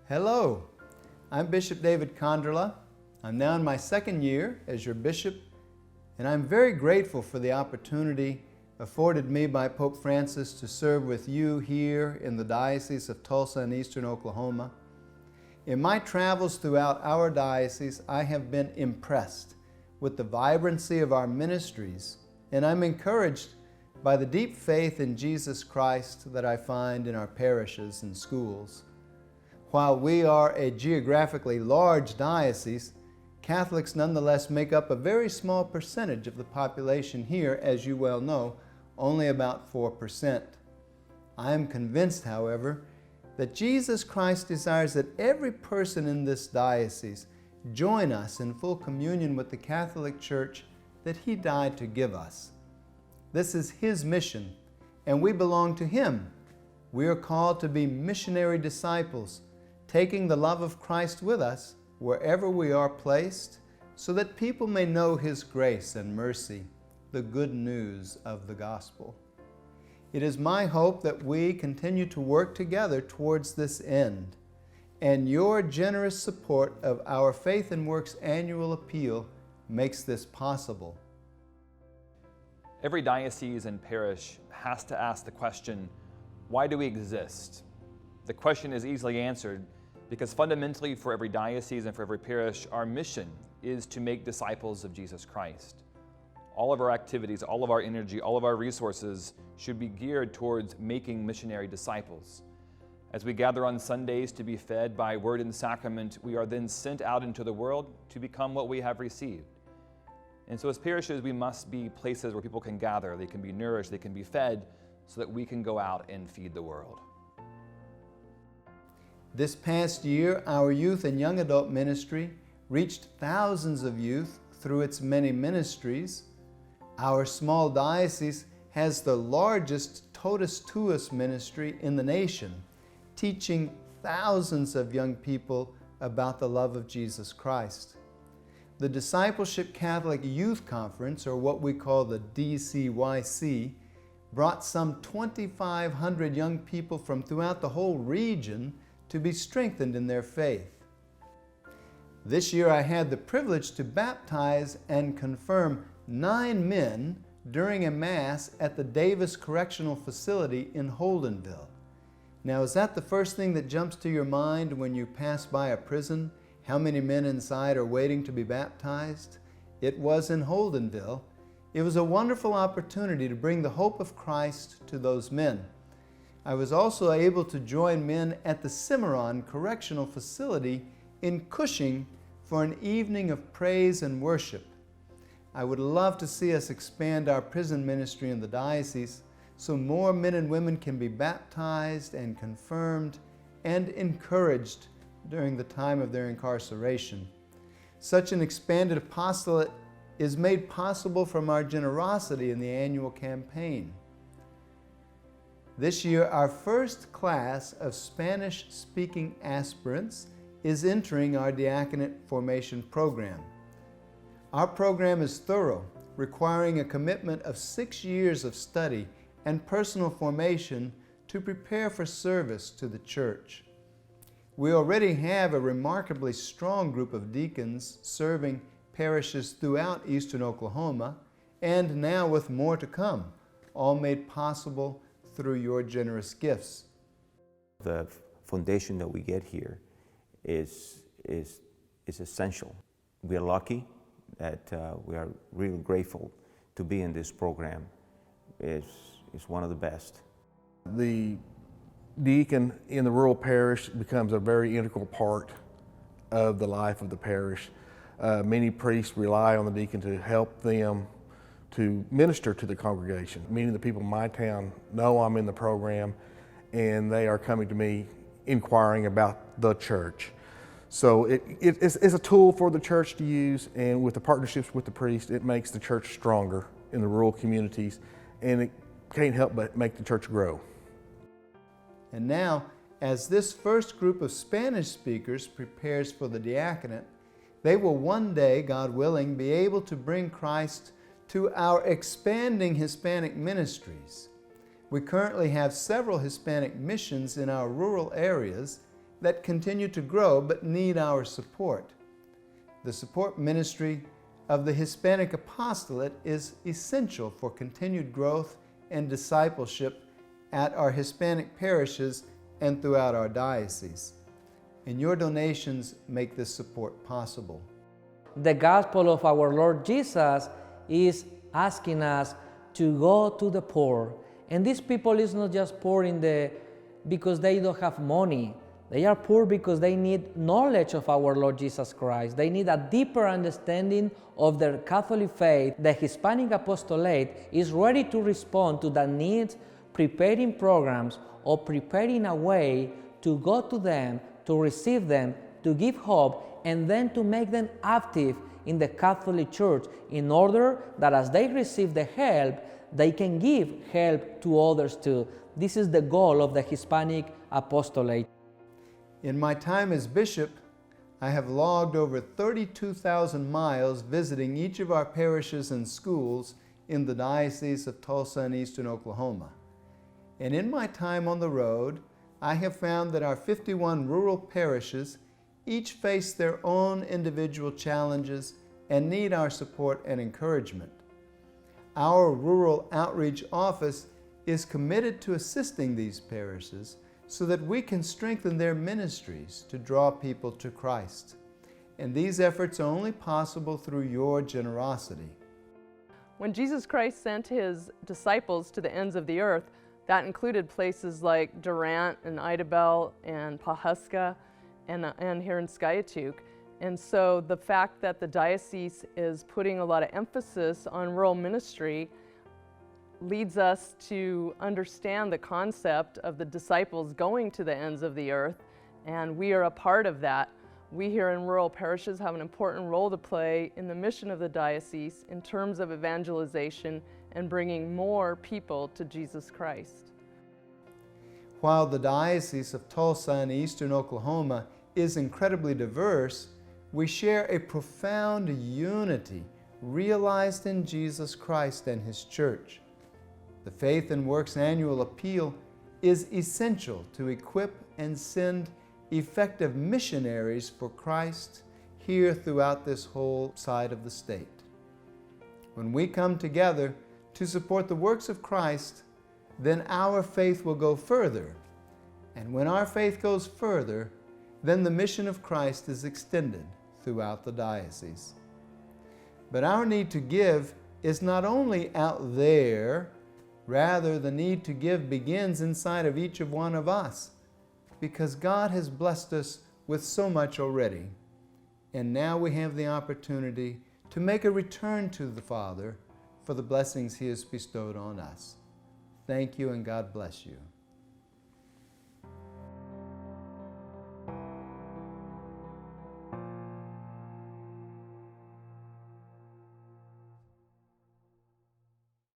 Hello, I'm Bishop David Condrela. I'm now in my second year as your bishop, and I'm very grateful for the opportunity afforded me by Pope Francis to serve with you here in the Diocese of Tulsa in eastern Oklahoma. In my travels throughout our diocese, I have been impressed with the vibrancy of our ministries, and I'm encouraged by the deep faith in Jesus Christ that I find in our parishes and schools. While we are a geographically large diocese, Catholics nonetheless make up a very small percentage of the population here, as you well know, only about 4%. I am convinced, however, that Jesus Christ desires that every person in this diocese join us in full communion with the Catholic Church that He died to give us. This is His mission, and we belong to Him. We are called to be missionary disciples, taking the love of Christ with us wherever we are placed, so that people may know His grace and mercy, the good news of the gospel. It is my hope that we continue to work together towards this end, and your generous support of our Faith and Works annual appeal makes this possible. Every diocese and parish has to ask the question, why do we exist? The question is easily answered because fundamentally for every diocese and for every parish, our mission is to make disciples of Jesus Christ. All of our activities, all of our energy, all of our resources should be geared towards making missionary disciples. As we gather on Sundays to be fed by word and sacrament, we are then sent out into the world to become what we have received. And so as parishes, we must be places where people can gather, they can be nourished, they can be fed, so that we can go out and feed the world. This past year, our youth and young adult ministry reached thousands of youth through its many ministries. Our small diocese has the largest totus tuus ministry in the nation, teaching thousands of young people about the love of Jesus Christ. The Discipleship Catholic Youth Conference, or what we call the DCYC, brought some 2,500 young people from throughout the whole region to be strengthened in their faith. This year I had the privilege to baptize and confirm 9 men during a Mass at the Davis Correctional Facility in Holdenville. Now, is that the first thing that jumps to your mind when you pass by a prison? How many men inside are waiting to be baptized? It was in Holdenville. It was a wonderful opportunity to bring the hope of Christ to those men. I was also able to join men at the Cimarron Correctional Facility in Cushing for an evening of praise and worship. I would love to see us expand our prison ministry in the diocese so more men and women can be baptized and confirmed and encouraged during the time of their incarceration. Such an expanded apostolate is made possible from our generosity in the annual campaign. This year, our first class of Spanish-speaking aspirants is entering our diaconate formation program. Our program is thorough, requiring a commitment of 6 years of study and personal formation to prepare for service to the Church. We already have a remarkably strong group of deacons serving parishes throughout eastern Oklahoma, and now with more to come, all made possible through your generous gifts. The foundation that we get here is essential. We are lucky that we are really grateful to be in this program. It's one of the best. The deacon in the rural parish becomes a very integral part of the life of the parish. Many priests rely on the deacon to help them to minister to the congregation, meaning the people in my town know I'm in the program and they are coming to me inquiring about the church. So it's a tool for the church to use, and with the partnerships with the priest, it makes the church stronger in the rural communities, and it can't help but make the church grow. And now, as this first group of Spanish speakers prepares for the diaconate, they will one day, God willing, be able to bring Christ to our expanding Hispanic ministries. We currently have several Hispanic missions in our rural areas, that continue to grow but need our support. The support ministry of the Hispanic Apostolate is essential for continued growth and discipleship at our Hispanic parishes and throughout our diocese. And your donations make this support possible. The gospel of our Lord Jesus is asking us to go to the poor. And these people is not just poor because they don't have money. They are poor because they need knowledge of our Lord Jesus Christ. They need a deeper understanding of their Catholic faith. The Hispanic Apostolate is ready to respond to the needs, preparing programs or preparing a way to go to them, to receive them, to give hope, and then to make them active in the Catholic Church in order that as they receive the help, they can give help to others too. This is the goal of the Hispanic Apostolate. In my time as bishop, I have logged over 32,000 miles visiting each of our parishes and schools in the Diocese of Tulsa and Eastern Oklahoma. And in my time on the road, I have found that our 51 rural parishes each face their own individual challenges and need our support and encouragement. Our Rural Outreach Office is committed to assisting these parishes so that we can strengthen their ministries to draw people to Christ. And these efforts are only possible through your generosity. When Jesus Christ sent His disciples to the ends of the earth, that included places like Durant and Idabel and Pawhuska and here in Skiatook. And so the fact that the diocese is putting a lot of emphasis on rural ministry leads us to understand the concept of the disciples going to the ends of the earth, and we are a part of that. We here in rural parishes have an important role to play in the mission of the diocese in terms of evangelization and bringing more people to Jesus Christ. While the Diocese of Tulsa and Eastern Oklahoma is incredibly diverse, we share a profound unity realized in Jesus Christ and His Church. The Faith&Works annual appeal is essential to equip and send effective missionaries for Christ here throughout this whole side of the state. When we come together to support the works of Christ, then our faith will go further. And when our faith goes further, then the mission of Christ is extended throughout the diocese. But our need to give is not only out there, rather the need to give begins inside of each of one of us, because God has blessed us with so much already. And now we have the opportunity to make a return to the Father for the blessings He has bestowed on us. Thank you, and God bless you.